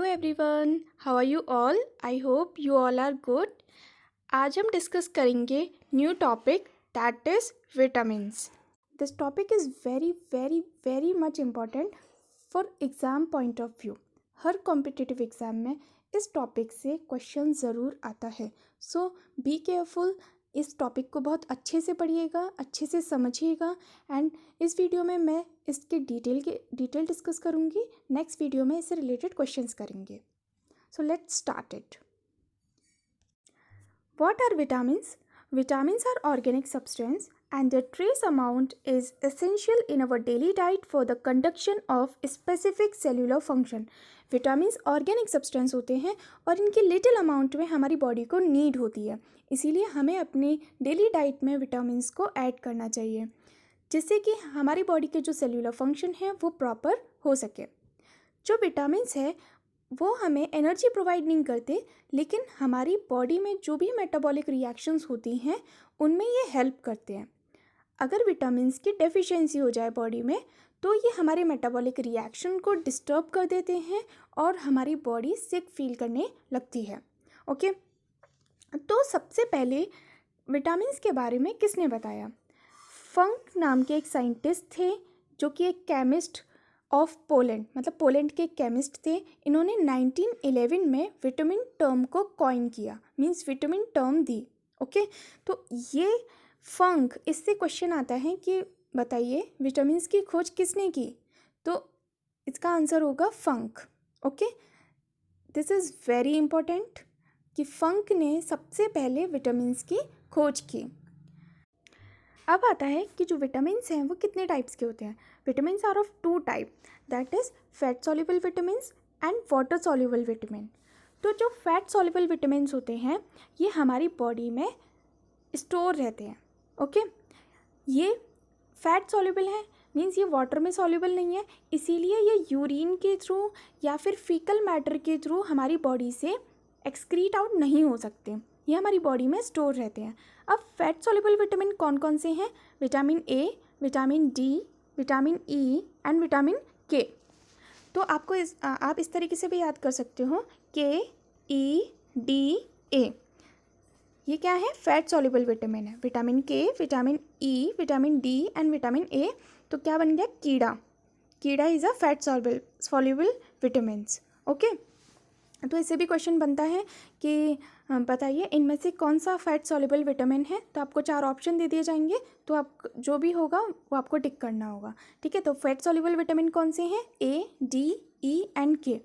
Hello everyone, how are you all? I hope you all are good. आज हम discuss करेंगे new topic that is vitamins. This topic is very very very much important for exam point of view. हर competitive exam में इस topic से question ज़रूर आता है, सो बी केयरफुल। इस टॉपिक को बहुत अच्छे से पढ़िएगा, अच्छे से समझिएगा एंड इस वीडियो में मैं इसके डिटेल डिस्कस करूँगी। नेक्स्ट वीडियो में इससे रिलेटेड क्वेश्चंस करेंगे। So let's start it. What are vitamins? Vitamins are organic substance and their trace amount is essential in our daily diet for the conduction of specific cellular function. Vitamins organic substance होते हैं और इनकी little amount में हमारी body को need होती है, इसीलिए हमें अपनी डेली डाइट में विटामिन्स को ऐड करना चाहिए जिससे कि हमारी बॉडी के जो सेल्यूलर फंक्शन है वो प्रॉपर हो सके। जो विटामिन्स है वो हमें एनर्जी प्रोवाइड नहीं करते, लेकिन हमारी बॉडी में जो भी मेटाबॉलिक रिएक्शंस होती हैं उनमें ये हेल्प करते हैं। अगर विटामिन्स की डेफिशिएंसी हो जाए बॉडी में तो ये हमारे मेटाबॉलिक रिएक्शन को डिस्टर्ब कर देते हैं और हमारी बॉडी सिक फील करने लगती है। ओके, तो सबसे पहले विटामिन्स के बारे में किसने बताया? फंक नाम के एक साइंटिस्ट थे जो कि एक केमिस्ट ऑफ पोलैंड, मतलब पोलैंड के केमिस्ट थे। इन्होंने 1911 में विटामिन टर्म को कॉइन किया, मींस विटामिन टर्म दी। ओके, तो ये फंक, इससे क्वेश्चन आता है कि बताइए विटामिन्स की खोज किसने की? तो इसका आंसर होगा Funk. Okay, this is very important कि फंक ने सबसे पहले विटामिन्स की खोज की। अब आता है कि जो विटामिन्स हैं वो कितने टाइप्स के होते हैं। Vitamins are of two type, that is fat soluble vitamins and water soluble vitamin. तो जो फैट सॉल्युबल विटामिन्स होते हैं ये हमारी बॉडी में स्टोर रहते हैं। ओके, ये फैट सॉल्युबल है, मीन्स ये वाटर में सॉल्युबल नहीं है, इसीलिए ये यूरिन के थ्रू या फिर फीकल मैटर के थ्रू हमारी बॉडी से एक्सक्रीट आउट नहीं हो सकते, ये हमारी बॉडी में स्टोर रहते हैं। अब फैट सॉल्युबल विटामिन कौन कौन से हैं? Vitamin A, vitamin D, vitamin E and vitamin के। तो आपको आप इस तरीके से भी याद कर सकते हो, के ई डी ए, ये क्या है? फैट सॉल्युबल विटामिन है। विटामिन के, vitamin E, vitamin D and vitamin A, तो क्या बन गया? कीड़ा। कीड़ा is a fat soluble vitamins. Okay, तो इससे भी क्वेश्चन बनता है कि बताइए इनमें से कौन सा फैट सॉल्युबल विटामिन है। तो आपको 4 ऑप्शन दे दिए जाएंगे, तो आप जो भी होगा वो आपको टिक करना होगा। ठीक है, तो फैट सॉल्युबल विटामिन कौन से हैं? ए, डी, ई एंड के।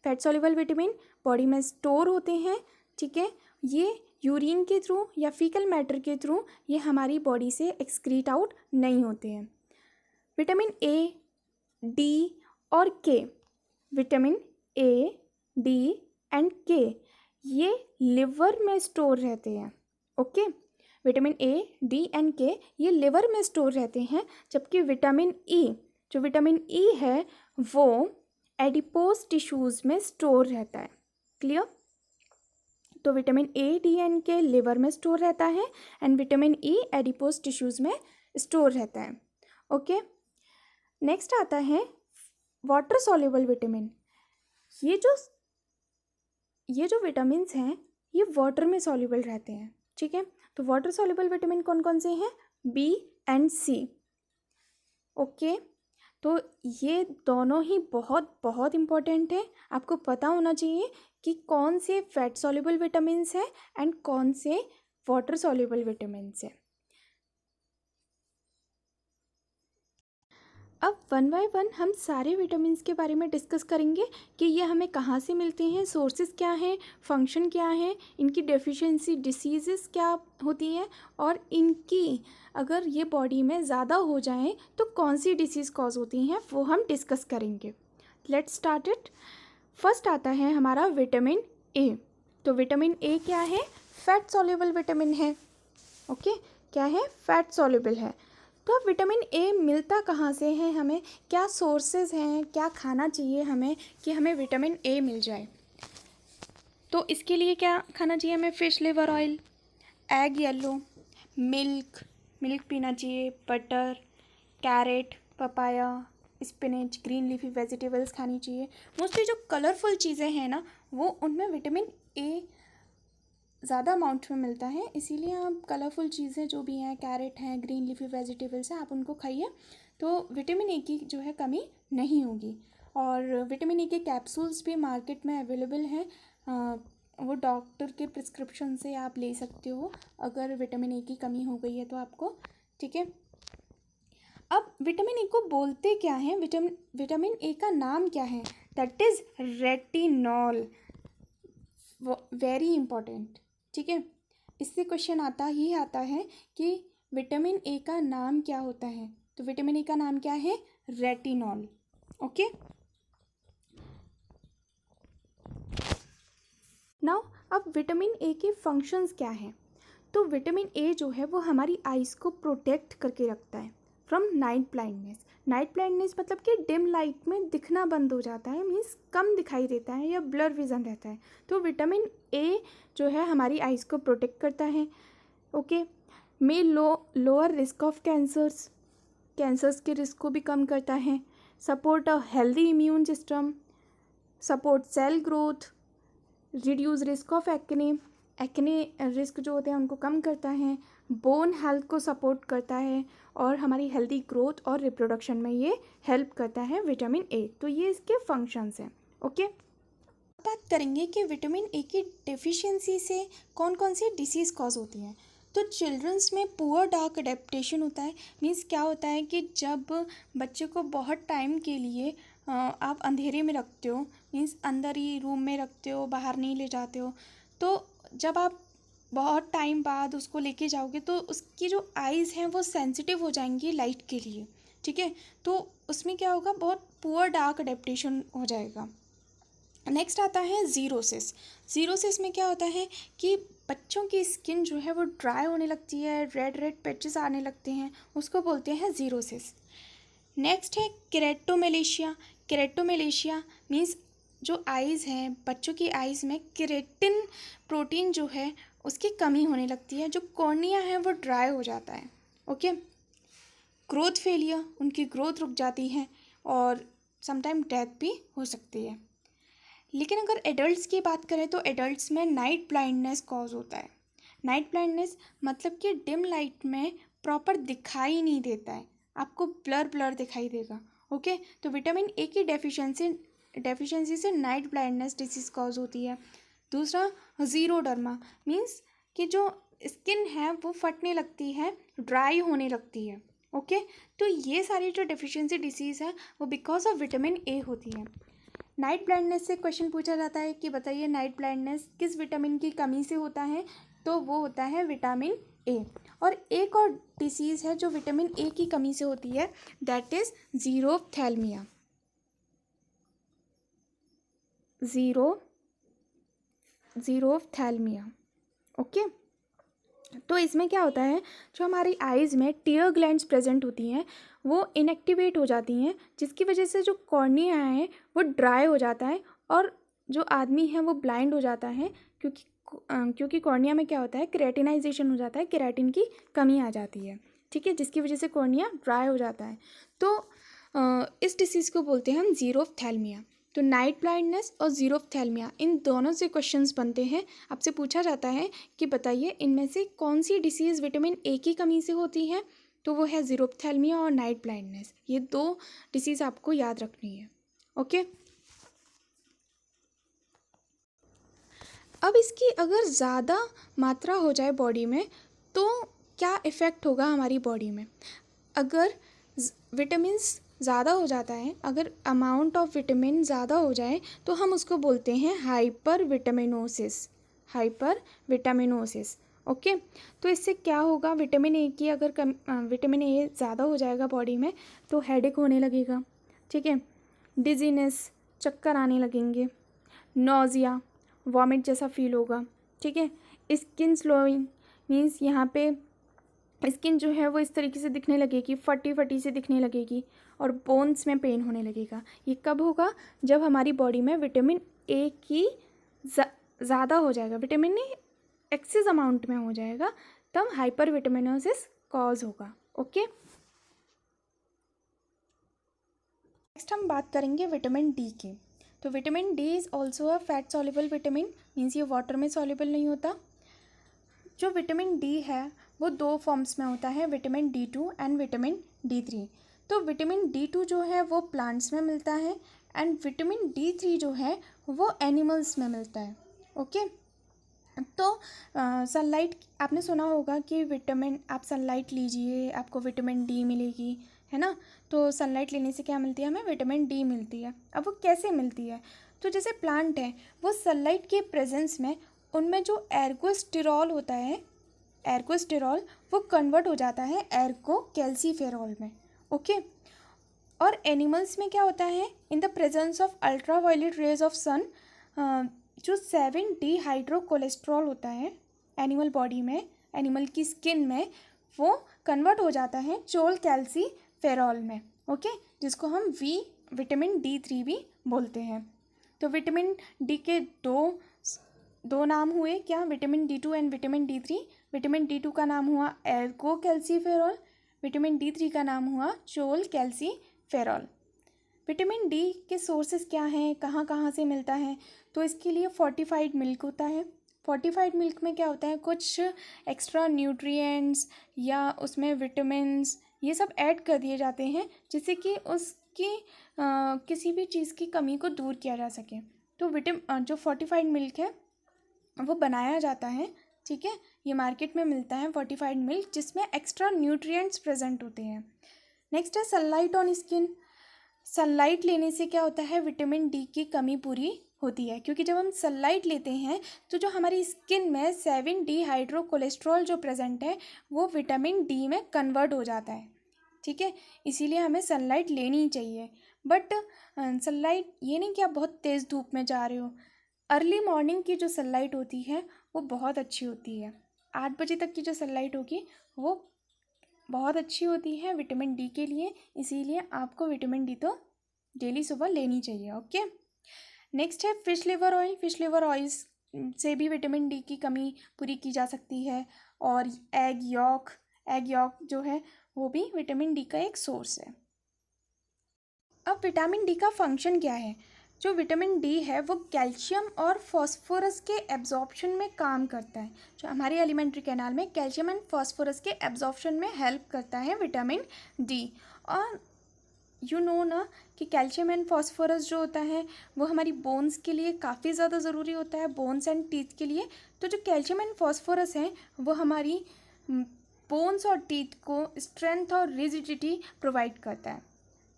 फैट सॉल्युबल विटामिन बॉडी में स्टोर होते हैं। ठीक है, ये यूरिन के थ्रू या फीकल मैटर के थ्रू ये हमारी बॉडी से एक्सक्रीट आउट नहीं होते हैं। विटामिन ए, डी और के, विटामिन ए, डी एंड के, ये लिवर में स्टोर रहते हैं। Okay, vitamin A, D and के ये लिवर में स्टोर रहते हैं, जबकि विटामिन ई, जो विटामिन ई है वो एडिपोज टिश्यूज़ में स्टोर रहता है। क्लियर? तो विटामिन ए, डी एंड के लिवर में स्टोर रहता है and vitamin E adipose tissues में स्टोर रहता है। ओके, नेक्स्ट आता है वाटर सॉल्युबल विटामिन। ये जो विटामिन्स हैं ये वाटर में सॉल्युबल रहते हैं। ठीक है, तो वाटर सॉल्युबल विटामिन कौन कौन से हैं? B and C. ओके, तो ये दोनों ही बहुत बहुत इम्पॉर्टेंट है। आपको पता होना चाहिए कि कौन से फैट सॉल्युबल विटामिन्स हैं एंड कौन से वाटर सॉल्युबल विटामिन्स हैं। अब वन बाय वन हम सारे विटामिन्स के बारे में डिस्कस करेंगे कि ये हमें कहाँ से मिलते हैं, सोर्सेज क्या हैं, फंक्शन क्या है, इनकी डेफिशिएंसी डिसीज़ेस क्या होती हैं और इनकी अगर ये बॉडी में ज़्यादा हो जाएं तो कौन सी डिसीज़ कॉज होती हैं वो हम डिस्कस करेंगे। Let's start it. फर्स्ट आता है हमारा विटामिन ए। तो विटामिन ए क्या है? फैट सॉल्युबल विटामिन है। ओके, क्या है? फैट सॉल्युबल है। तो अब विटामिन ए मिलता कहाँ से है हमें? क्या सोर्सेज हैं, क्या खाना चाहिए हमें कि हमें विटामिन ए मिल जाए? तो इसके लिए क्या खाना चाहिए हमें? Fish liver oil, egg yellow, milk पीना चाहिए, butter, carrot, papaya, spinach, green leafy vegetables खानी चाहिए। मोस्टली जो कलरफुल चीज़ें हैं ना, वो उनमें विटामिन ए ज़्यादा अमाउंट में मिलता है, इसीलिए आप कलरफुल चीज़ें जो भी हैं, कैरेट हैं, ग्रीन लीफी वेजिटेबल्स हैं, आप उनको खाइए तो विटामिन ए की जो है कमी नहीं होगी। और विटामिन ए के कैप्सूल्स भी मार्केट में अवेलेबल हैं, वो डॉक्टर के प्रिस्क्रिप्शन से आप ले सकते हो अगर विटामिन ए की कमी हो गई है तो आपको, ठीक है। अब विटामिन ए को बोलते क्या है, विटामिन ए का नाम क्या है, that is retinol, very important, ठीक है। इससे क्वेश्चन आता है कि विटामिन ए का नाम क्या होता है, तो विटामिन ए का नाम क्या है, रेटिनॉल, ओके। नाउ अब विटामिन ए के फंक्शंस क्या हैं, तो विटामिन ए जो है वो हमारी आइज़ को प्रोटेक्ट करके रखता है from night blindness. Night blindness मतलब कि डिम लाइट में दिखना बंद हो जाता है, मीन्स कम दिखाई देता है या ब्लर विजन रहता है, तो विटामिन ए जो है हमारी आइज़ को प्रोटेक्ट करता है, okay. May lower risk of cancers के रिस्क को भी कम करता है, support a healthy immune system, support cell growth, reduce risk of acne risk जो होते हैं उनको कम करता है, बोन हेल्थ को सपोर्ट करता है और हमारी हेल्दी ग्रोथ और रिप्रोडक्शन में ये हेल्प करता है विटामिन ए। तो ये इसके फंक्शंस हैं, ओके। बात करेंगे कि विटामिन ए की डेफिशिएंसी से कौन कौन सी डिसीज़ कॉज होती हैं। तो चिल्ड्रंस में पुअर डार्क अडेप्टेशन होता है, मीन्स क्या होता है कि जब बच्चे को बहुत टाइम के लिए आप अंधेरे में रखते हो, मीन्स अंदर ही रूम में रखते हो, बाहर नहीं ले जाते हो, तो जब आप बहुत टाइम बाद उसको लेके जाओगे तो उसकी जो आइज़ हैं वो सेंसिटिव हो जाएंगी लाइट के लिए, ठीक है। तो उसमें क्या होगा, बहुत पुअर डार्क अडेप्टेशन हो जाएगा। नेक्स्ट आता है ज़ीरोसिस। ज़ीरोसिस में क्या होता है कि बच्चों की स्किन जो है वो ड्राई होने लगती है, रेड रेड पैचेस आने लगते हैं, उसको बोलते हैं ज़ीरोसिस। नेक्स्ट है केरेटोमेलेशिया। केरेटोमेलेशिया मीन्स जो आइज़ हैं, बच्चों की आइज़ में केरेटिन प्रोटीन जो है उसकी कमी होने लगती है, जो कॉर्निया है वो ड्राई हो जाता है, ओके। ग्रोथ फेलियर, उनकी ग्रोथ रुक जाती है और समटाइम डेथ भी हो सकती है। लेकिन अगर एडल्ट्स की बात करें तो एडल्ट्स में नाइट ब्लाइंडनेस कॉज होता है। नाइट ब्लाइंडनेस मतलब कि डिम लाइट में प्रॉपर दिखाई नहीं देता है, आपको ब्लर ब्लर दिखाई देगा, ओके। तो विटामिन ए की डेफिशिएंसी से नाइट ब्लाइंडनेस डिसीज़ कॉज होती है। दूसरा ज़ीरोडर्मा मीन्स कि जो स्किन है वो फटने लगती है, ड्राई होने लगती है, ओके। तो ये सारी जो डेफिशिएंसी डिसीज़ है वो बिकॉज ऑफ विटामिन ए होती है। नाइट ब्लाइंडनेस से क्वेश्चन पूछा जाता है कि बताइए नाइट ब्लाइंडनेस किस विटामिन की कमी से होता है, तो वो होता है विटामिन ए। और एक और डिसीज़ है जो विटामिन ए की कमी से होती है, दैट इज़ ज़ीरोफ्थैल्मिया। ज़ीरोफ्थैल्मिया, ओके। तो इसमें क्या होता है, जो हमारी आइज़ में टीयर ग्लैंड्स प्रेजेंट होती हैं वो इनएक्टिवेट हो जाती हैं, जिसकी वजह से जो कॉर्निया है वो ड्राई हो जाता है और जो आदमी है वो ब्लाइंड हो जाता है, क्योंकि कॉर्निया में क्या होता है, केराटिनाइजेशन हो जाता है, केराटिन की कमी आ जाती है, ठीक है, जिसकी वजह से कॉर्निया ड्राई हो जाता है। तो इस डिसीज़ को बोलते हैं हम ज़ीरोफ्थैल्मिया। तो नाइट ब्लाइंडनेस और ज़ीरोफ्थैल्मिया इन दोनों से क्वेश्चंस बनते हैं, आपसे पूछा जाता है कि बताइए इनमें से कौन सी डिसीज़ विटामिन ए की कमी से होती है, तो वो है ज़ीरोफ्थैल्मिया और नाइट ब्लाइंडनेस। ये दो डिसीज़ आपको याद रखनी है, ओके। अब इसकी अगर ज़्यादा मात्रा हो जाए बॉडी में तो क्या इफ़ेक्ट होगा हमारी बॉडी में। अगर विटामिन्स ज़्यादा हो जाता है, अगर अमाउंट ऑफ विटामिन ज़्यादा हो जाए तो हम उसको बोलते हैं हाइपर विटामिनोसिस, ओके। तो इससे क्या होगा, विटामिन ए की अगर विटामिन ए ज़्यादा हो जाएगा बॉडी में तो हेडेक होने लगेगा, ठीक है, डिजीनेस, चक्कर आने लगेंगे, नोज़िया, वॉमिट जैसा फील होगा, ठीक है। स्किन स्लोइंग मीन्स यहाँ पे स्किन जो है वो इस तरीके से दिखने लगेगी, फटी फटी से दिखने लगेगी और बोन्स में पेन होने लगेगा। ये कब होगा, जब हमारी बॉडी में विटामिन ए की ज़्यादा हो जाएगा, विटामिन ए एक्सेस अमाउंट में हो जाएगा, तब हाइपर विटामिनोसिस कॉज होगा, ओके। नेक्स्ट हम बात करेंगे विटामिन डी की। तो vitamin D is also a fat soluble vitamin, means ये वाटर में सॉल्युबल नहीं होता। जो विटामिन डी है वो दो फॉर्म्स में होता है, vitamin D2 and vitamin D3। तो विटामिन D2 जो है वो प्लांट्स में मिलता है एंड विटामिन D3 जो है वो एनिमल्स में मिलता है। ओके, तो सनलाइट, आपने सुना होगा कि विटामिन, आप सनलाइट लीजिए आपको विटामिन डी मिलेगी, है ना। तो सनलाइट लेने से क्या मिलती है हमें, विटामिन डी मिलती है। अब वो कैसे मिलती है, तो जैसे प्लांट है वो सनलाइट के प्रेजेंस में उनमें जो एर्गोस्टेरॉल होता है, एर्गोस्टेरॉल वो कन्वर्ट हो जाता है एर्गो कैल्सीफेरॉल में। ओके, और एनिमल्स में क्या होता है, in the presence of ultraviolet rays of sun, जो 7 हाइड्रो कोलेस्ट्रॉल होता है एनिमल बॉडी में, एनिमल की स्किन में, वो कन्वर्ट हो जाता है चोल कैल्सीफेरॉल में। ओके, जिसको हम विटामिन D3 भी बोलते हैं। तो विटामिन डी के दो नाम हुए क्या, vitamin D2 and vitamin D3। Vitamin D2 का नाम हुआ एर्गो कैल्सीफेरॉल, विटामिन D3 का नाम हुआ चोल कैल्सीफेरॉल। विटामिन डी के सोर्सेज क्या हैं, कहाँ कहाँ से मिलता है, तो इसके लिए फोर्टिफाइड मिल्क होता है। फोर्टिफाइड मिल्क में क्या होता है, कुछ एक्स्ट्रा न्यूट्रिएंट्स या उसमें विटामिन्स ये सब ऐड कर दिए जाते हैं जिससे कि उसकी किसी भी चीज़ की कमी को दूर किया जा सके। तो जो फोर्टिफाइड मिल्क है वो बनाया जाता है, ठीक है, ये मार्केट में मिलता है फोर्टिफाइड मिल्क जिसमें एक्स्ट्रा न्यूट्रिएंट्स प्रेजेंट होते हैं। नेक्स्ट है सनलाइट ऑन स्किन। सनलाइट लेने से क्या होता है, विटामिन डी की कमी पूरी होती है, क्योंकि जब हम सनलाइट लेते हैं तो जो हमारी स्किन में 7 हाइड्रो कोलेस्ट्रॉल जो प्रेजेंट है वो विटामिन डी में कन्वर्ट हो जाता है, ठीक है। इसीलिए हमें सनलाइट लेनी ही चाहिए। बट सनलाइट ये नहीं कि आप बहुत तेज़ धूप में जा रहे हो, अर्ली मॉर्निंग की जो सनलाइट होती है वो बहुत अच्छी होती है। 8 बजे तक की जो सनलाइट होगी वो बहुत अच्छी होती है विटामिन डी के लिए, इसीलिए आपको विटामिन डी तो डेली सुबह लेनी चाहिए। ओके, नेक्स्ट है fish liver oil. Fish liver oil से भी विटामिन डी की कमी पूरी की जा सकती है। और एग यॉक जो है वो भी विटामिन डी का एक सोर्स है। अब विटामिन डी का फंक्शन क्या है, जो विटामिन डी है वो कैल्शियम और फॉस्फोरस के एब्जॉर्प्शन में काम करता है। जो हमारे एलिमेंट्री कैनाल में कैल्शियम एंड फॉस्फोरस के एब्जॉर्प्शन में हेल्प करता है विटामिन डी। और यू नो ना कि कैल्शियम एंड फॉस्फोरस जो होता है वो हमारी बोन्स के लिए काफ़ी ज़्यादा ज़रूरी होता है, बोन्स एंड टीथ के लिए। तो जो कैल्शियम एंड फॉस्फोरस है वो हमारी बोन्स और टीथ को स्ट्रेंथ और रिजिडिटी प्रोवाइड करता है,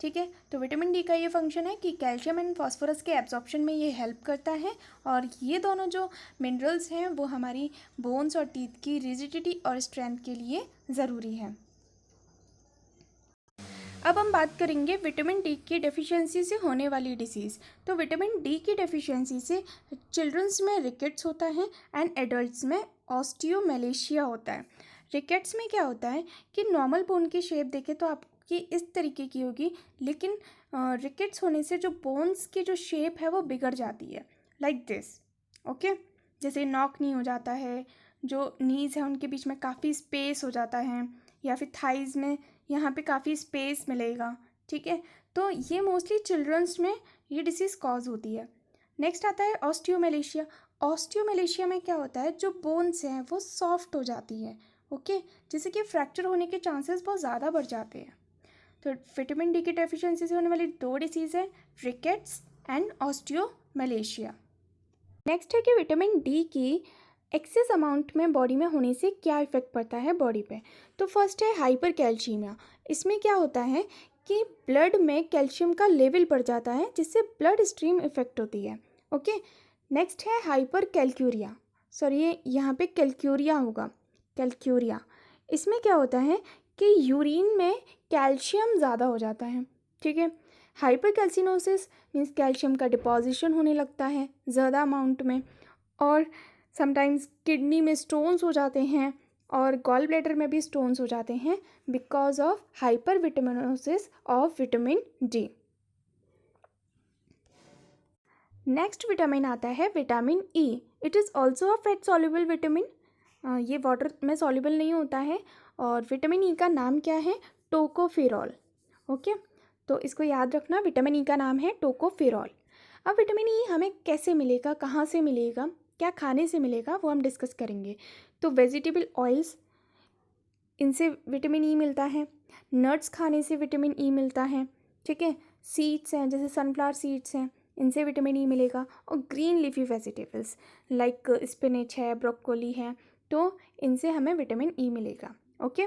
ठीक है। तो विटामिन डी का ये फंक्शन है कि कैल्शियम एंड फॉस्फोरस के एब्जॉर्प्शन में ये हेल्प करता है, और ये दोनों जो मिनरल्स हैं वो हमारी बोन्स और टीथ की रिजिडिटी और स्ट्रेंथ के लिए ज़रूरी है। अब हम बात करेंगे विटामिन डी की डेफिशिएंसी से होने वाली डिसीज़। तो विटामिन डी की डेफिशिएंसी से चिल्ड्रंस में रिकेट्स होता है एंड एडल्ट्स में ऑस्टियोमेलेशिया होता है। रिकेट्स में क्या होता है कि नॉर्मल बोन की शेप देखें तो आपकी इस तरीके की होगी, लेकिन रिकेट्स होने से जो बोन्स की जो शेप है वो बिगड़ जाती है, लाइक दिस। ओके, जैसे नॉक नी हो जाता है, जो नीज़ है उनके बीच में काफ़ी स्पेस हो जाता है, या फिर थाइज़ में यहाँ पे काफ़ी स्पेस मिलेगा, ठीक है। तो ये मोस्टली चिल्ड्रंस में ये डिसीज़ कॉज होती है। नेक्स्ट आता है ऑस्टियोमेलेशिया। ऑस्टियोमेलेशिया में क्या होता है, जो बोन्स हैं वो सॉफ्ट हो जाती है, ओके, जिससे कि फ्रैक्चर होने के चांसेस बहुत ज़्यादा बढ़ जाते हैं। तो विटामिन डी की डेफिशिएंसी से होने वाली दो डिसीज़ है, रिकेट्स एंड ऑस्टियोमेलेशिया। नेक्स्ट है कि विटामिन डी की एक्सेस अमाउंट में बॉडी में होने से क्या इफ़ेक्ट पड़ता है बॉडी पे। तो फर्स्ट है हाइपर कैल्शियमिया। इसमें क्या होता है कि ब्लड में कैल्शियम का लेवल बढ़ जाता है जिससे ब्लड स्ट्रीम इफेक्ट होती है। ओके, नेक्स्ट है हाइपर कैल्क्यूरिया, सॉरी ये यहाँ पे कैल्क्यूरिया होगा, कैल्क्यूरिया। इसमें क्या होता है कि यूरिन में कैल्शियम ज़्यादा हो जाता है, ठीक है। हाइपर कैल्सिनोसिस मीन्स कैल्शियम का डिपॉजिशन होने लगता है ज़्यादा अमाउंट में, और समटाइम्स किडनी में स्टोन्स हो जाते हैं और गॉल ब्लैडर में भी स्टोन्स हो जाते हैं because of hyper vitaminosis of vitamin D. Next vitamin आता है vitamin E. It is also a fat soluble vitamin. ये वाटर में सॉल्युबल नहीं होता है। और विटामिन ई का नाम क्या है, टोकोफेरॉल। ओके, तो इसको याद रखना, विटामिन ई का नाम है टोकोफेरॉल। अब विटामिन ई हमें कैसे मिलेगा, कहाँ से मिलेगा, क्या खाने से मिलेगा, वो हम डिस्कस करेंगे। तो वेजिटेबल ऑयल्स, इनसे विटामिन ई मिलता है। नट्स खाने से विटामिन ई मिलता है, ठीक है। सीड्स हैं, जैसे सनफ्लावर सीड्स हैं, इनसे विटामिन ई मिलेगा। और green leafy vegetables like spinach है, ब्रोकोली है, तो इनसे हमें विटामिन ई मिलेगा। ओके,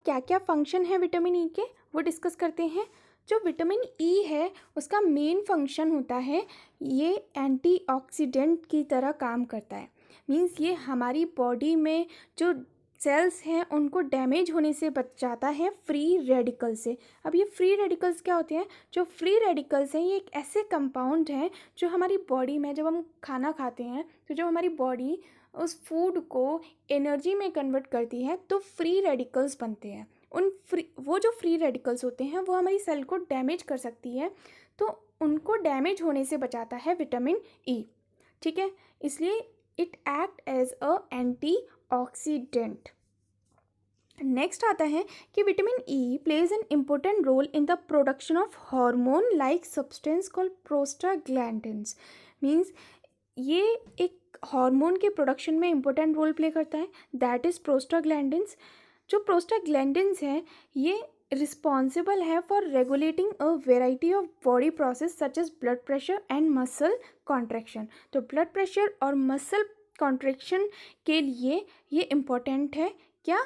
क्या क्या फंक्शन है विटामिन ई के, वो डिस्कस करते हैं। जो विटामिन ई है उसका मेन फंक्शन होता है, ये एंटीऑक्सीडेंट की तरह काम करता है। मींस ये हमारी बॉडी में जो सेल्स हैं उनको डैमेज होने से बचाता है फ्री रेडिकल से। अब ये फ्री रेडिकल्स क्या होते हैं? जो फ्री रेडिकल्स हैं ये एक ऐसे कंपाउंड हैं जो हमारी बॉडी में, जब हम खाना खाते हैं तो जब हमारी बॉडी उस फूड को एनर्जी में कन्वर्ट करती है तो फ्री रेडिकल्स बनते हैं। वो जो फ्री रेडिकल्स होते हैं वो हमारी सेल को डैमेज कर सकती है, तो उनको डैमेज होने से बचाता है विटामिन ई, ठीक है। इसलिए it act as a antioxidant. Next आता है कि vitamin E plays an important role in the production of hormone like substance called prostaglandins. Means ये एक हार्मोन के प्रोडक्शन में इम्पोर्टेंट रोल प्ले करता है, दैट इज़ प्रोस्टाग्लैंडिन्स। जो प्रोस्टाग्लैंडिन्स हैं ये रिस्पॉन्सिबल है for regulating a variety of body process such as blood pressure and muscle contraction. तो ब्लड प्रेशर और मसल कॉन्ट्रैक्शन के लिए ये इम्पोर्टेंट है, क्या?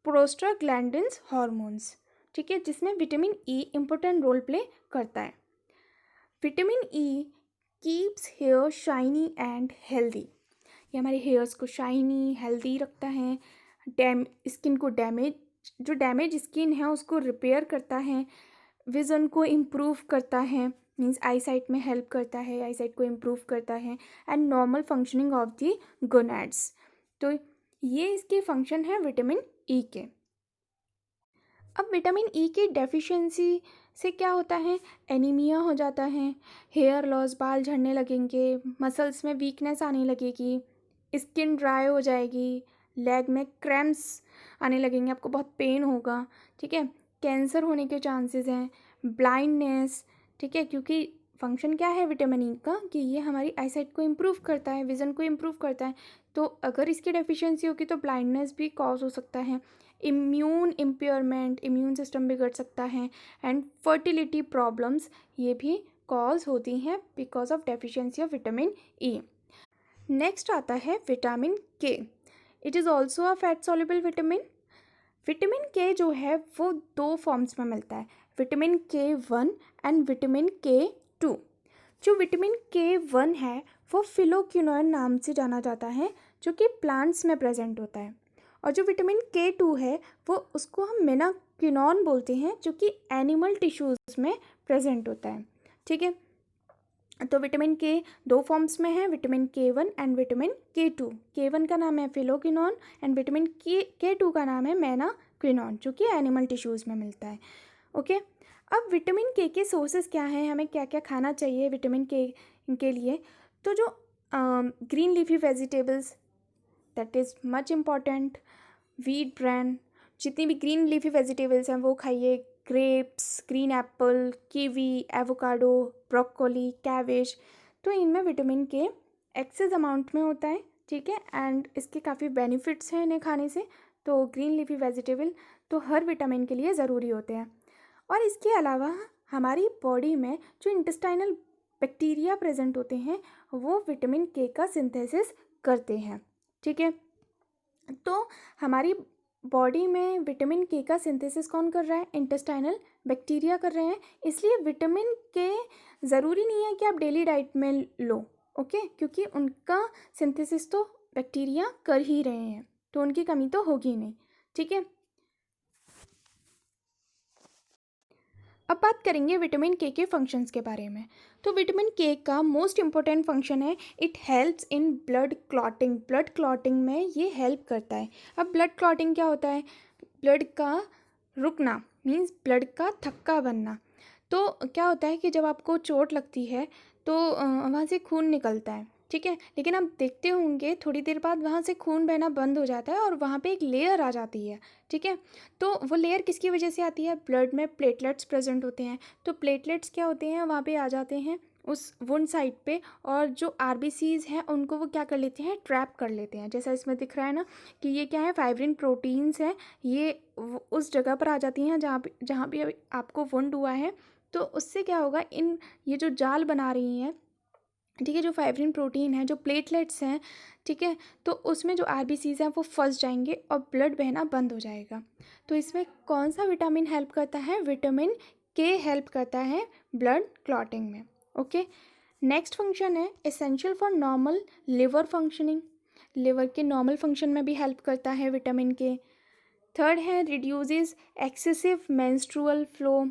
प्रोस्टाग्लैंडिन्स हार्मोन्स, ठीक है, जिसमें vitamin E important role play करता है। Vitamin E keeps hair shiny and healthy. ये हमारे हेयर्स को शाइनी हेल्दी रखता है। स्किन को जो डैमेज स्किन है उसको रिपेयर करता है। विज़न को इम्प्रूव करता है, मीन्स आई साइट में हेल्प करता है, आई साइट को इम्प्रूव करता है। And normal functioning of the gonads. तो ये इसके फंक्शन है विटामिन ई के। अब विटामिन ई की डेफिशिएंसी से क्या होता है? एनीमिया हो जाता है, हेयर लॉस, बाल झड़ने लगेंगे, मसल्स में वीकनेस आने लगेगी, स्किन ड्राई हो जाएगी, लेग में क्रैम्प्स आने लगेंगे, आपको बहुत पेन होगा, ठीक है। कैंसर होने के चांसेस हैं, ब्लाइंडनेस, ठीक है, क्योंकि फंक्शन क्या है विटामिन ई का कि ये हमारी आईसाइट को इम्प्रूव करता है, विज़न को इम्प्रूव करता है। तो अगर इसकी डेफिशिएंसी होगी तो ब्लाइंडनेस भी कॉज हो सकता है, इम्यून इम्पेयरमेंट, इम्यून सिस्टम बिगड़ सकता है, एंड फर्टिलिटी प्रॉब्लम्स ये भी कॉज होती हैं because of deficiency of vitamin E. Next आता है विटामिन के। It is also a fat soluble vitamin. Vitamin के जो है वो दो फॉर्म्स में मिलता है, विटामिन के 1 एंड विटामिन के 2। जो विटामिन के 1 है वो फिलोक्विनोन नाम से जाना जाता है, जो कि प्लांट्स में प्रेजेंट होता है। और जो विटामिन के 2 है वो उसको हम मेनाक्विनोन बोलते हैं, जो कि एनिमल टिश्यूज़ में प्रेजेंट होता है, ठीक है। तो विटामिन के दो फॉर्म्स में है, विटामिन के 1 एंड विटामिन के 2। के 1 का नाम है फिलोक्विनोन एंड विटामिन के 2 का नाम है मेनाक्विनोन, जो कि एनिमल टिश्यूज़ में मिलता है। ओके, अब विटामिन के सोर्सेज क्या हैं, हमें क्या क्या खाना चाहिए विटामिन के लिए? तो जो green leafy vegetables, that is much important. Wheat bran, जितनी भी ग्रीन लीफी वेजिटेबल्स हैं वो खाइए। Grapes, green Apple, kiwi, avocado, broccoli, cabbage, तो इनमें विटामिन के एक्सेस अमाउंट में होता है, ठीक है। एंड इसके काफ़ी बेनिफिट्स हैं इन्हें खाने से। तो ग्रीन लीफी वेजिटेबल तो हर विटामिन के लिए ज़रूरी होते हैं। और इसके अलावा हमारी बॉडी में जो इंटेस्टाइनल बैक्टीरिया प्रेजेंट होते हैं वो विटामिन के का सिंथेसिस करते हैं, ठीक है। तो हमारी बॉडी में विटामिन के का सिंथेसिस कौन कर रहा है? इंटेस्टाइनल बैक्टीरिया कर रहे हैं। इसलिए विटामिन के ज़रूरी नहीं है कि आप डेली डाइट में लो, ओके, क्योंकि उनका सिंथेसिस तो बैक्टीरिया कर ही रहे हैं, तो उनकी कमी तो होगी नहीं, ठीक है। अब बात करेंगे विटामिन के फंक्शंस के बारे में। तो विटामिन के का मोस्ट इम्पोर्टेंट फंक्शन है, it helps in blood clotting. Blood clotting में ये हेल्प करता है। अब ब्लड क्लॉटिंग क्या होता है? ब्लड का रुकना, मीन्स ब्लड का थक्का बनना। तो क्या होता है कि जब आपको चोट लगती है तो वहाँ से खून निकलता है, ठीक है। लेकिन आप देखते होंगे थोड़ी देर बाद वहाँ से खून बहना बंद हो जाता है और वहाँ पे एक लेयर आ जाती है, ठीक है। तो वो लेयर किसकी वजह से आती है? ब्लड में प्लेटलेट्स प्रेजेंट होते हैं, तो प्लेटलेट्स क्या होते हैं, वहाँ पे आ जाते हैं उस वुंड साइड पे, और जो आरबीसीज हैं उनको वो क्या कर लेते हैं, ट्रैप कर लेते हैं। जैसा इसमें दिख रहा है ना कि ये क्या है, फाइब्रिन प्रोटीन्स हैं, ये उस जगह पर आ जाती हैं जहाँ पे अभी आपको वुंड हुआ है। तो उससे क्या होगा, ये जो जाल बना रही हैं, ठीक है, जो फाइब्रिन प्रोटीन है, जो प्लेटलेट्स हैं, ठीक है, तो उसमें जो आरबीसीज हैं वो फंस जाएंगे और ब्लड बहना बंद हो जाएगा। तो इसमें कौन सा विटामिन हेल्प करता है? विटामिन के हेल्प करता है ब्लड क्लॉटिंग में। ओके, नेक्स्ट फंक्शन है essential for normal liver functioning. Liver के नॉर्मल फंक्शन में भी हेल्प करता है विटामिन के। थर्ड है reduces excessive menstrual flow.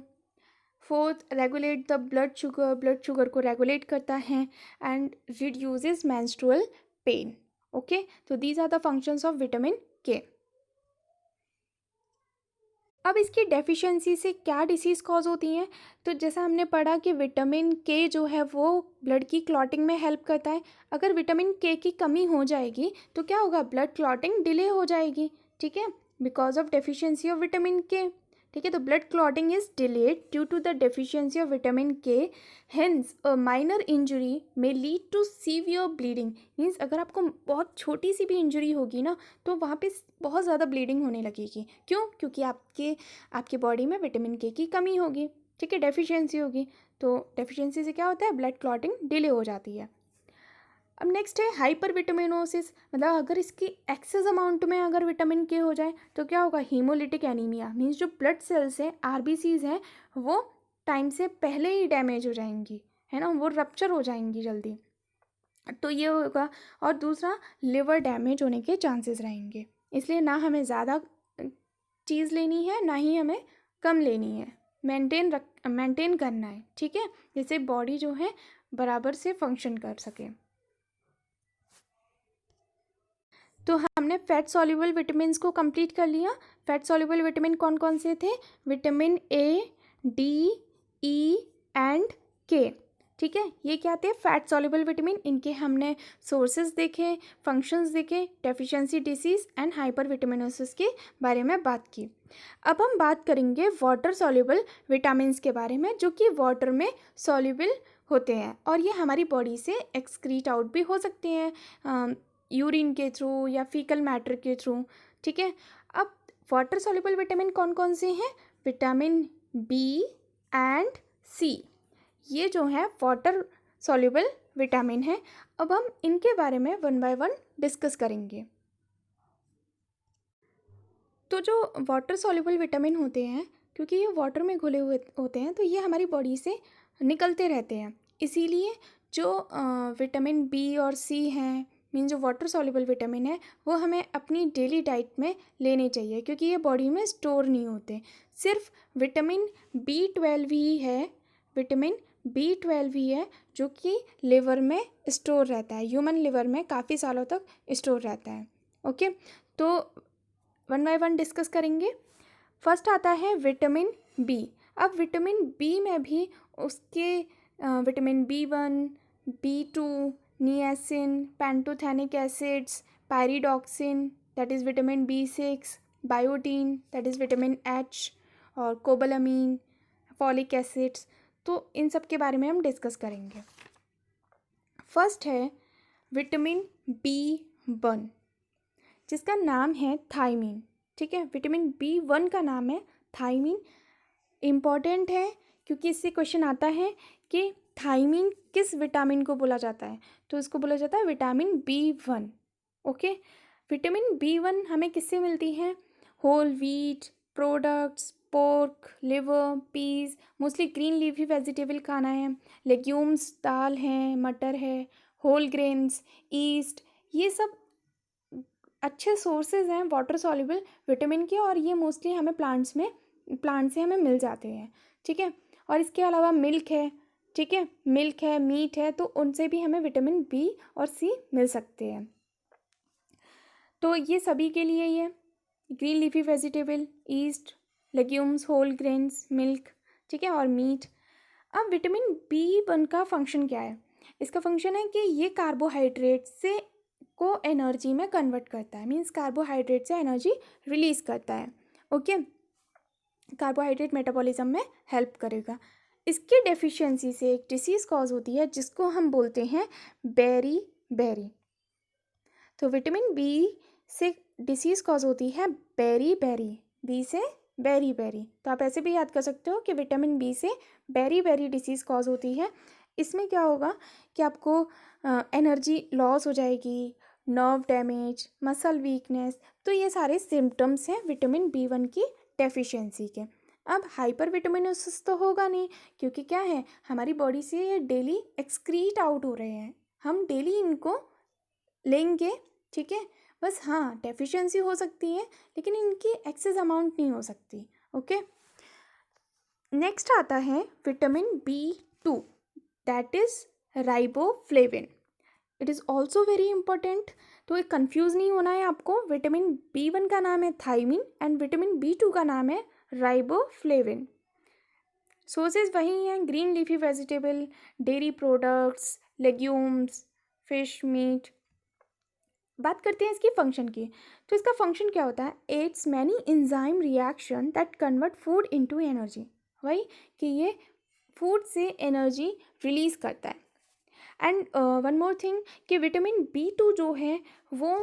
Fourth, regulate the blood sugar को रेगुलेट करता है and reduces menstrual pain. Okay, तो these are the functions of vitamin K. अब इसकी डेफिशिएंसी से क्या डिसीज़ कॉज होती हैं? तो जैसा हमने पढ़ा कि विटामिन के जो है वो ब्लड की क्लॉटिंग में हेल्प करता है। अगर विटामिन के की कमी हो जाएगी तो क्या होगा, ब्लड क्लॉटिंग डिले हो जाएगी, ठीक है, because of deficiency of vitamin K. ठीक है, तो blood clotting is delayed due to the deficiency of vitamin K. Hence a minor injury may lead to severe bleeding. Means अगर आपको बहुत छोटी सी भी इंजरी होगी ना तो वहाँ पे बहुत ज़्यादा ब्लीडिंग होने लगेगी। क्यों? क्योंकि आपके बॉडी में विटामिन के की कमी होगी, ठीक है, डेफिशिएंसी होगी। तो डेफिशिएंसी से क्या होता है, ब्लड क्लॉटिंग डिले हो जाती है। अब नेक्स्ट है हाइपर विटामिनोसिस, मतलब अगर इसकी एक्सेस अमाउंट में अगर विटामिन के हो जाए तो क्या होगा, हीमोलिटिक एनीमिया। मीन्स जो ब्लड सेल्स हैं, आरबीसीज हैं, वो टाइम से पहले ही डैमेज हो जाएंगी, है ना, वो रप्चर हो जाएंगी जल्दी, तो ये होगा। और दूसरा, लिवर डैमेज होने के चांसेस रहेंगे। इसलिए ना हमें ज़्यादा चीज़ लेनी है, ना ही हमें कम लेनी है, मेंटेन करना है, ठीक है, जिससे बॉडी जो है बराबर से फंक्शन कर सके। तो हमने फैट सॉल्युबल विटामिन को कंप्लीट कर लिया। फैट सॉल्युबल विटामिन कौन कौन से थे? Vitamin A, D, E and के, ठीक है, ये क्या थे, फैट सॉल्युबल विटामिन। इनके हमने सोर्सेज देखे, फंक्शंस देखे, deficiency disease and hyper vitaminosis के बारे में बात की। अब हम बात करेंगे वाटर सॉल्युबल विटामिन के बारे में, जो कि वाटर में सॉल्युबल होते हैं और ये हमारी बॉडी से एक्सक्रीट आउट भी हो सकते हैं यूरिन के थ्रू या फीकल मैटर के थ्रू, ठीक है। अब वाटर सॉल्युबल विटामिन कौन कौन से हैं? विटामिन बी एंड सी, ये जो है वाटर सॉल्युबल विटामिन है। अब हम इनके बारे में वन बाय वन डिस्कस करेंगे। तो जो वाटर सॉल्युबल विटामिन होते हैं, क्योंकि ये वाटर में घुले हुए होते हैं, तो ये हमारी बॉडी से निकलते रहते हैं। इसीलिए जो विटामिन बी और सी हैं, मीन जो वाटर सॉल्युबल विटामिन है, वो हमें अपनी डेली डाइट में लेने चाहिए, क्योंकि ये बॉडी में स्टोर नहीं होते। सिर्फ विटामिन बी 12 ही है, विटामिन बी 12 ही है जो कि लिवर में स्टोर रहता है, ह्यूमन लिवर में काफ़ी सालों तक स्टोर रहता है। ओके, तो वन बाय वन डिस्कस करेंगे। फर्स्ट आता है विटामिन बी। अब विटामिन बी में भी उसके vitamin B 1, B 2, niacin, pantothenic acids, pyridoxine that is vitamin B 6, biotin that is vitamin H, और कोबालामीन, फॉलिक एसिड्स। तो इन सब के बारे में हम डिस्कस करेंगे। फर्स्ट है विटामिन बी 1, जिसका नाम है थायमीन, ठीक है। विटामिन बी 1 का नाम है थायमीन। इम्पॉर्टेंट है क्योंकि इससे क्वेश्चन आता है कि थायमीन किस विटामिन को बोला जाता है, तो इसको बोला जाता है vitamin B 1। Okay, vitamin B 1 हमें किससे मिलती है? Whole wheat products, pork, liver, peas, mostly green leafy vegetable खाना है, लेग्यूम्स, दाल है, मटर है, होल ग्रेन्स, ईस्ट, ये सब अच्छे सोर्सेज हैं वाटर सॉल्युबल विटामिन के, और ये मोस्टली हमें प्लांट से हमें मिल जाते हैं, ठीक है। और इसके अलावा मिल्क है, ठीक है, मिल्क है, मीट है, तो उनसे भी हमें विटामिन बी और सी मिल सकते हैं। तो ये सभी के लिए ही है, green leafy vegetable, yeast, legumes, whole grains, milk, ठीक है, और मीट। अब विटामिन बी 1 का फंक्शन क्या है? इसका फंक्शन है कि ये कार्बोहाइड्रेट से को एनर्जी में कन्वर्ट करता है, मीन्स कार्बोहाइड्रेट से एनर्जी रिलीज करता है। ओके, कार्बोहाइड्रेट मेटाबॉलिज्म में हेल्प करेगा। इसकी डेफिशिएंसी से एक डिसीज़ कॉज होती है जिसको हम बोलते हैं बेरी बेरी। तो विटामिन बी से डिसीज़ कॉज होती है बेरी बेरी, बी से बेरी बेरी। तो आप ऐसे भी याद कर सकते हो कि विटामिन बी से बेरी बेरी डिसीज़ कॉज होती है। इसमें क्या होगा कि आपको एनर्जी लॉस हो जाएगी, नर्व डैमेज, मसल वीकनेस, तो ये सारे सिम्टम्स हैं विटामिन बी1 की डेफिशिएंसी के। अब हाइपर विटामिनोसिस तो होगा नहीं, क्योंकि क्या है, हमारी बॉडी से ये डेली एक्सक्रीट आउट हो रहे हैं, हम डेली इनको लेंगे, ठीक है। बस हाँ, डेफिशिएंसी हो सकती है लेकिन इनकी एक्सेस अमाउंट नहीं हो सकती। ओके, नेक्स्ट आता है vitamin बी2, that is riboflavin. It is also very important, तो ये कंफ्यूज नहीं होना है आपको। विटामिन बी1 का नाम है थायमिन एंड विटामिन बी2 का नाम है राइबोफ्लेविन। सोर्सेज वही हैं, green leafy vegetable, dairy products, legumes, fish, meat. बात करते हैं इसकी फंक्शन की। तो इसका फंक्शन क्या होता है, aids many enzyme reaction that convert food into energy. वही कि ये फूड से एनर्जी रिलीज करता है। एंड वन मोर थिंग कि विटामिन बी2 जो है वो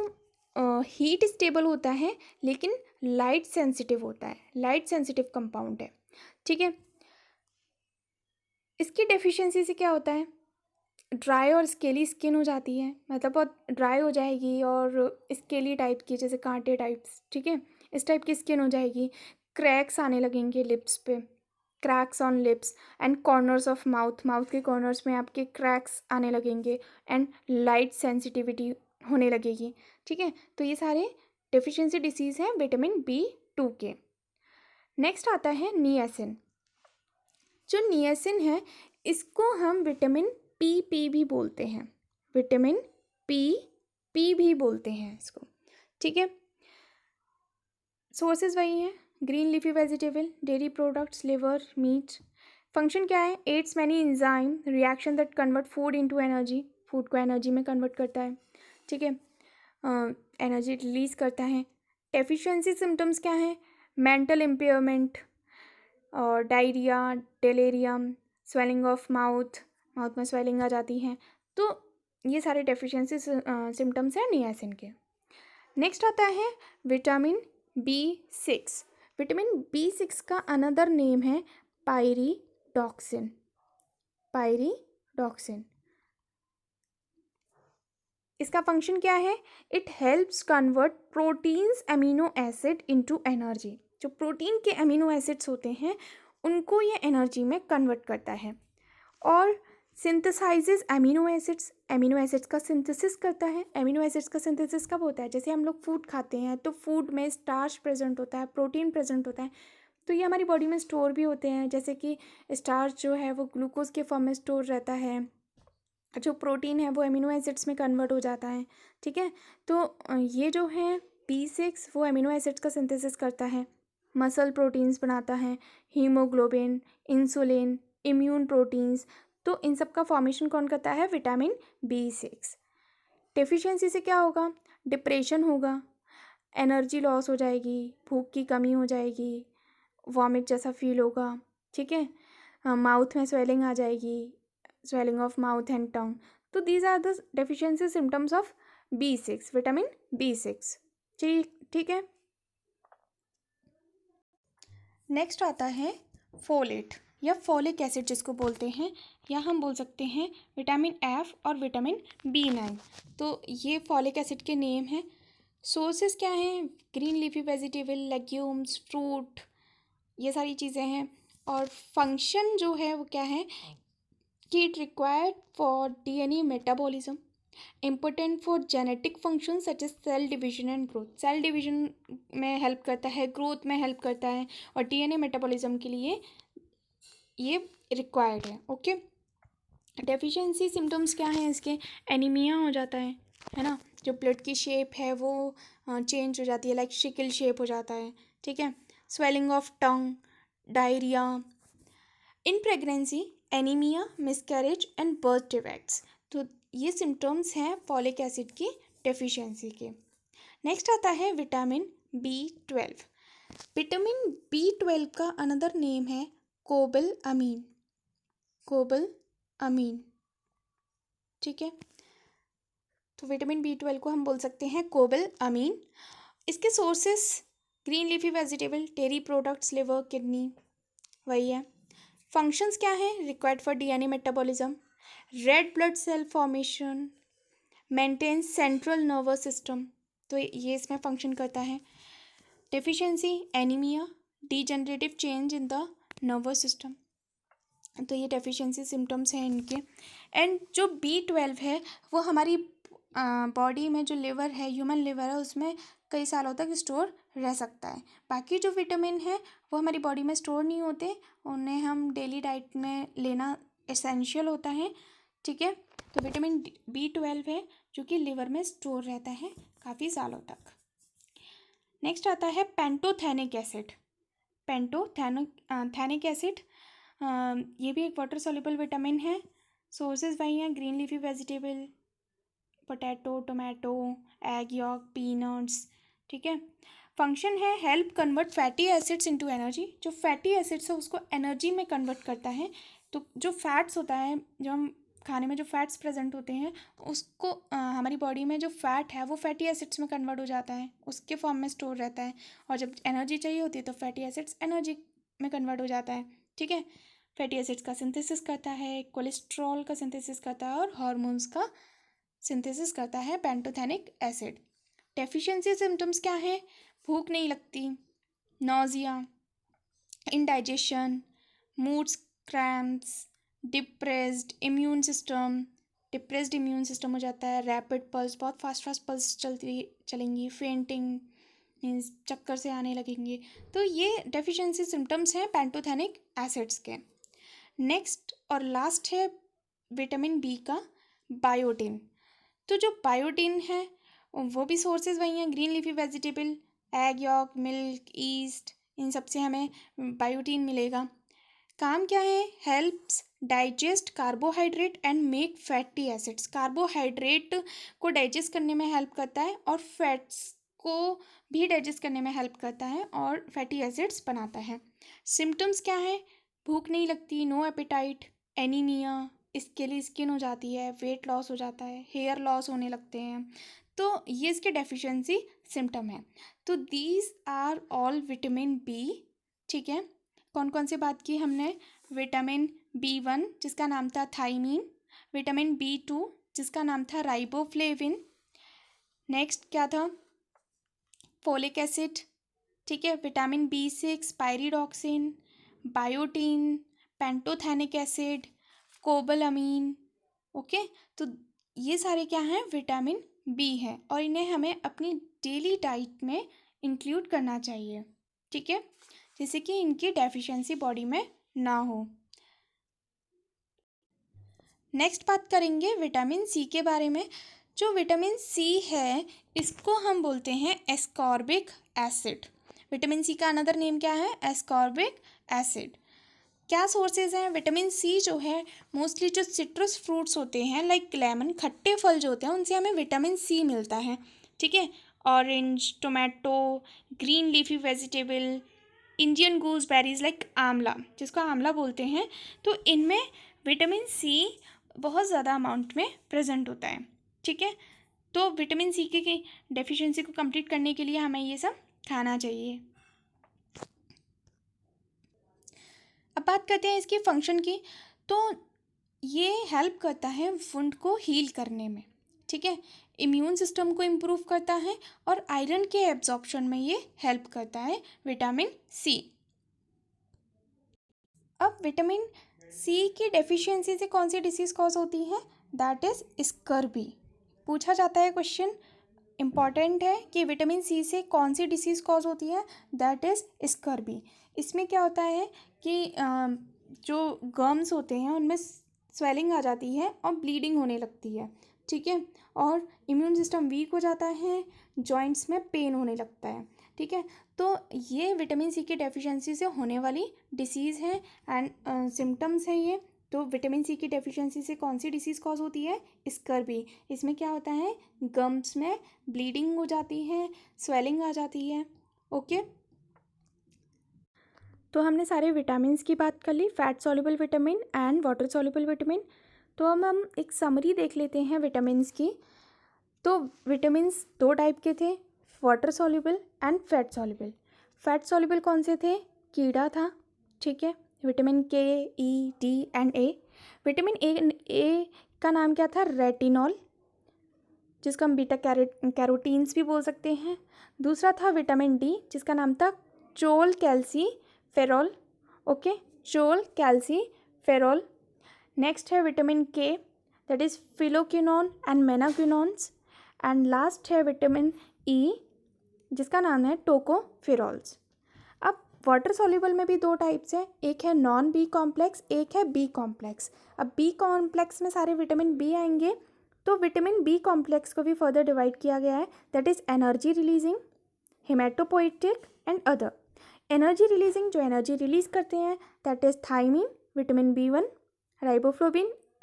हीट स्टेबल होता है लेकिन लाइट सेंसिटिव होता है, लाइट सेंसिटिव कंपाउंड है, ठीक है। इसकी डेफिशिएंसी से क्या होता है, ड्राई और स्केली स्किन हो जाती है, मतलब बहुत ड्राई हो जाएगी और स्केली टाइप की, जैसे कांटे टाइप्स, ठीक है, इस टाइप की स्किन हो जाएगी। क्रैक्स आने लगेंगे लिप्स पे, cracks on lips and corners of mouth, mouth के कॉर्नर्स में आपके क्रैक्स आने लगेंगे एंड लाइट सेंसिटिविटी होने लगेगी, ठीक है। तो ये सारे डेफिशिएंसी डिसीज़ हैं विटामिन बी2 के। नेक्स्ट आता है नियासिन। जो नियासिन है इसको हम विटामिन पी भी बोलते हैं, विटामिन पी भी बोलते हैं इसको, ठीक है। सोर्सेज वही हैं, green leafy vegetable, dairy products, liver, meat. Function क्या है, aids many enzyme reaction that convert food into energy, food को एनर्जी में कन्वर्ट करता है, ठीक है, एनर्जी रिलीज करता है। डेफिशिएंसी सिम्टम्स क्या हैं, मेंटल इम्पेयरमेंट और diarrhoea, delirium, swelling of mouth, mouth में स्वेलिंग आ जाती है। तो ये सारे डेफिशिएंसी सिम्टम्स हैं नियासिन के। नेक्स्ट आता है विटामिन बी6। विटामिन बी6 का अनदर नेम है पायरिडॉक्सिन, पायरिडॉक्सिन। इसका फंक्शन क्या है, it helps convert proteins amino acid into energy. जो प्रोटीन के अमीनो एसिड्स होते हैं उनको ये एनर्जी में कन्वर्ट करता है और सिंथेसाइजेज अमीनो एसिड्स, अमीनो एसिड्स का सिंथेसिस करता है। अमीनो एसिड्स का सिंथेसिस कब होता है, जैसे हम लोग फूड खाते हैं तो फूड में स्टार्च प्रेजेंट होता है, प्रोटीन प्रेजेंट होता है, तो ये हमारी बॉडी में स्टोर भी होते हैं। जैसे कि स्टार्च जो है वो ग्लूकोज के फॉर्म में स्टोर रहता है, जो प्रोटीन है वो अमीनो एसिड्स में कन्वर्ट हो जाता है, ठीक है। तो ये जो है बी6 वो अमीनो एसिड्स का सिंथेसिस करता है, मसल प्रोटीन्स बनाता है, हीमोग्लोबिन, इंसुलिन, इम्यून प्रोटीन्स। तो इन सब का फॉर्मेशन कौन करता है, विटामिन बी6। डेफिशिएंसी से क्या होगा, डिप्रेशन होगा, एनर्जी लॉस हो जाएगी, भूख की कमी हो जाएगी, वॉमिट जैसा फील होगा, ठीक है, माउथ में स्वेलिंग आ जाएगी, swelling of mouth and tongue. तो these are the deficiency symptoms of B6, vitamin B6, ठीक है। नेक्स्ट आता है फोलेट या फोलिक एसिड जिसको बोलते हैं, या हम बोल सकते हैं विटामिन एफ और विटामिन बी9। तो ये फोलिक एसिड के नेम हैं। सोर्सेज क्या हैं, green leafy vegetable, legumes, fruit, ये सारी चीज़ें हैं। और फंक्शन जो है वो क्या है कि it required for DNA metabolism, important for genetic function such as cell division and growth. Cell division में हेल्प करता है, ग्रोथ में हेल्प करता है और डीएनए मेटाबॉलिज्म के लिए ये रिक्वायर्ड है। ओके, डेफिशिएंसी सिम्टम्स क्या हैं इसके, एनीमिया हो जाता है ना, जो ब्लड की शेप है वो चेंज हो जाती है, लाइक शिकल शेप हो जाता है, ठीक है, swelling of tongue, diarrhoea. In pregnancy anaemia, miscarriage and birth defects. तो ये सिम्टम्स हैं फॉलिक एसिड की डेफिशिएंसी के। नेक्स्ट आता है विटामिन B12। विटामिन B12 का अनदर नेम है कोबलअमीन। कोबलअमीन, ठीक है। तो विटामिन B12 को हम बोल सकते हैं कोबलअमीन। इसके sources green leafy vegetable, dairy products, liver, kidney, वही है। फंक्शंस क्या है? Required for DNA metabolism, red blood cell formation, maintain central nervous system, तो ये इसमें फंक्शन करता है। Deficiency anaemia, degenerative change in the nervous system, तो ये डेफिशिएंसी सिम्टम्स हैं इनके। एंड जो B12 है वो हमारी बॉडी में जो लिवर है, ह्यूमन लिवर है, उसमें कई सालों तक स्टोर रह सकता है। बाकी जो विटामिन है वो हमारी बॉडी में स्टोर नहीं होते, उन्हें हम डेली डाइट में लेना एसेंशियल होता है, ठीक है। तो विटामिन B12 है जो कि लिवर में स्टोर रहता है काफ़ी सालों तक। नेक्स्ट आता है पेंटोथेनिक एसिड। पेंटोथेनिक एसिड, ये भी एक वाटर सॉल्युबल विटामिन है। सोर्सेज वही हैं green leafy vegetable, potato, tomato, egg York, peanuts, ठीक है। फंक्शन है help convert fatty acids into energy. जो फैटी एसिड्स है उसको एनर्जी में कन्वर्ट करता है। तो जो फैट्स होता है, जो हम खाने में जो फैट्स प्रेजेंट होते हैं उसको हमारी बॉडी में जो फैट है वो फैटी एसिड्स में कन्वर्ट हो जाता है, उसके फॉर्म में स्टोर रहता है। और जब एनर्जी चाहिए होती है तो फैटी एसिड्स एनर्जी में कन्वर्ट हो जाता है, ठीक है। फैटी एसिड्स का सिंथेसिस करता है, कोलेस्ट्रॉल का सिंथेसिस करता है और हार्मोन्स का सिंथेसिस करता है पेंटोथेनिक एसिड। डेफिशिएंसी सिम्टम्स क्या है? भूख नहीं लगती, nausea, indigestion, moods, cramps, depressed immune system हो जाता है, रैपिड पल्स, बहुत फास्ट पल्स चलेंगी, फेंटिंग मीन्स चक्कर से आने लगेंगे। तो ये डेफिशिएंसी सिम्टम्स हैं पेंटोथेनिक एसिड्स के। नेक्स्ट और लास्ट है विटामिन बी का बायोटिन। तो जो बायोटिन है वो भी सोर्सेज वही हैं green leafy vegetable, egg yolk, milk, yeast, इन सब से हमें बायोटिन मिलेगा। काम क्या है? Helps digest carbohydrate and make fatty acids. Carbohydrate को डाइजेस्ट करने में हेल्प करता है और फैट्स को भी डाइजेस्ट करने में हेल्प करता है और फैटी एसिड्स बनाता है। सिम्टम्स क्या है? भूख नहीं लगती, no appetite, anaemia, scaly skin हो जाती है, वेट लॉस हो जाता है, हेयर लॉस होने लगते हैं। तो ये इसके डेफिशिएंसी सिम्टम है। तो these are all vitamin B, ठीक है। कौन कौन सी बात की हमने? विटामिन B1 जिसका नाम था थाइमीन, विटामिन B2 जिसका नाम था राइबोफ्लेविन, नेक्स्ट क्या था? फोलिक एसिड, ठीक है। Vitamin B6 pyridoxine, biotin, pantothenic acid, cobalamin, okay. तो ये सारे क्या हैं? विटामिन बी है और इन्हें हमें अपनी डेली डाइट में इंक्लूड करना चाहिए, ठीक है, जिससे कि इनकी डेफिशिएंसी बॉडी में ना हो। नेक्स्ट बात करेंगे विटामिन सी के बारे में। जो विटामिन सी है इसको हम बोलते हैं एस्कॉर्बिक एसिड। विटामिन सी का अनदर नेम क्या है? Ascorbic acid. क्या सोर्सेज हैं? विटामिन सी जो है मोस्टली जो सिट्रस फ्रूट्स होते हैं लाइक लेमन, खट्टे फल जो होते हैं उनसे हमें विटामिन सी मिलता है, ठीक है। Orange, tomato, green leafy vegetable, Indian गूसबेरीज like आंवला, जिसको आंवला बोलते हैं, तो इनमें विटामिन सी बहुत ज़्यादा अमाउंट में प्रेजेंट होता है, ठीक है। तो विटामिन सी की डेफिशिएंसी को कंप्लीट करने के लिए हमें ये सब खाना चाहिए। अब बात करते हैं इसकी फंक्शन की। तो ये हेल्प करता है वुंड को हील करने में, ठीक है, इम्यून सिस्टम को इम्प्रूव करता है और आयरन के एब्जॉर्प्शन में ये हेल्प करता है विटामिन सी। अब विटामिन सी की डेफिशिएंसी से कौन सी डिसीज़ कॉज होती है? That is scurvy. पूछा जाता है क्वेश्चन, इम्पॉर्टेंट है कि विटामिन सी से कौन सी डिसीज़ कॉज होती है? That is scurvy. इसमें क्या होता है कि जो गम्स होते हैं उनमें स्वेलिंग आ जाती है और ब्लीडिंग होने लगती है, ठीक है, और इम्यून सिस्टम वीक हो जाता है, जॉइंट्स में पेन होने लगता है, ठीक है। तो ये विटामिन सी की डेफिशिएंसी से होने वाली डिसीज़ है एंड सिम्टम्स हैं ये, तो विटामिन सी की डेफिशिएंसी से कौन सी डिसीज़ कॉज होती है? स्कर्वी। इसमें क्या होता है, गम्स में ब्लीडिंग हो जाती है, स्वेलिंग आ जाती है। ओके, तो हमने सारे विटामिन्स की बात कर ली, fat soluble vitamin and water soluble vitamin. तो हम एक समरी देख लेते हैं विटामिन्स की। तो विटामिन्स दो टाइप के थे, water soluble and fat soluble. Fat soluble कौन से थे? कीड़ा था, ठीक है, vitamin K, E, D and A. Vitamin A का नाम क्या था? रेटिनॉल, जिसको हम बीटा कैरोटीन्स भी बोल सकते हैं। दूसरा था विटामिन डी, जिसका नाम था cholecalciferol. Okay, cholecalciferol. Next है vitamin K, that is phylloquinone and menaquinones. And last है विटामिन ई, जिसका नाम है टोकोफेरॉल्स। अब वाटर सॉल्युबल में भी दो टाइप्स हैं, एक है नॉन बी कॉम्प्लेक्स, एक है बी कॉम्प्लेक्स। अब बी कॉम्प्लेक्स में सारे विटामिन बी आएंगे। तो विटामिन बी कॉम्प्लेक्स को भी फर्दर डिवाइड किया गया है, that is energy releasing, haematopoietic and other. Energy releasing, जो एनर्जी रिलीज करते हैं, that is thiamine, vitamin B one,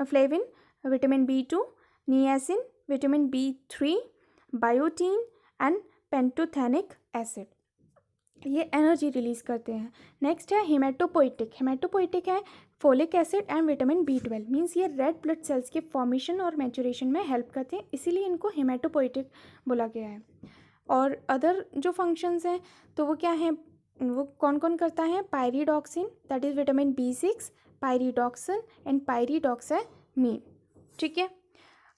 flavin, vitamin B two, niacin, vitamin बी3, बायोटीन एंड पेंटोथेनिक एसिड, ये एनर्जी रिलीज करते हैं। नेक्स्ट है हेमेटोपोइटिक। हेमेटोपोइटिक है फोलिक एसिड एंड विटामिन बी12, मीन्स ये रेड ब्लड सेल्स के फॉर्मेशन और मैचुरेशन में हेल्प करते हैं, इसीलिए इनको हेमेटोपोइटिक बोला गया है। और अदर जो फंक्शंस हैं तो वो क्या हैं, वो कौन कौन करता है? पायरिडॉक्सिन, दैट इज़ विटामिन बी6, पायरिडॉक्सिन एंड पायरिडॉक्सामीन, ठीक है।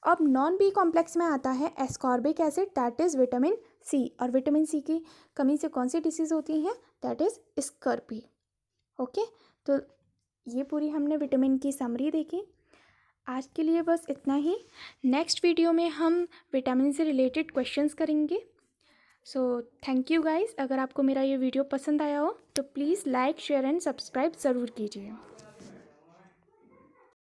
अब नॉन बी कॉम्प्लेक्स में आता है ascorbic acid, that is vitamin C. और विटामिन सी की कमी से कौन सी डिसीज़ होती है? That is scurvy. ओके, तो ये पूरी हमने विटामिन की समरी देखी। आज के लिए बस इतना ही। नेक्स्ट वीडियो में हम विटामिन से रिलेटेड क्वेश्चंस करेंगे। So thank you guys. अगर आपको मेरा ये वीडियो पसंद आया हो तो please like, share and subscribe ज़रूर कीजिए।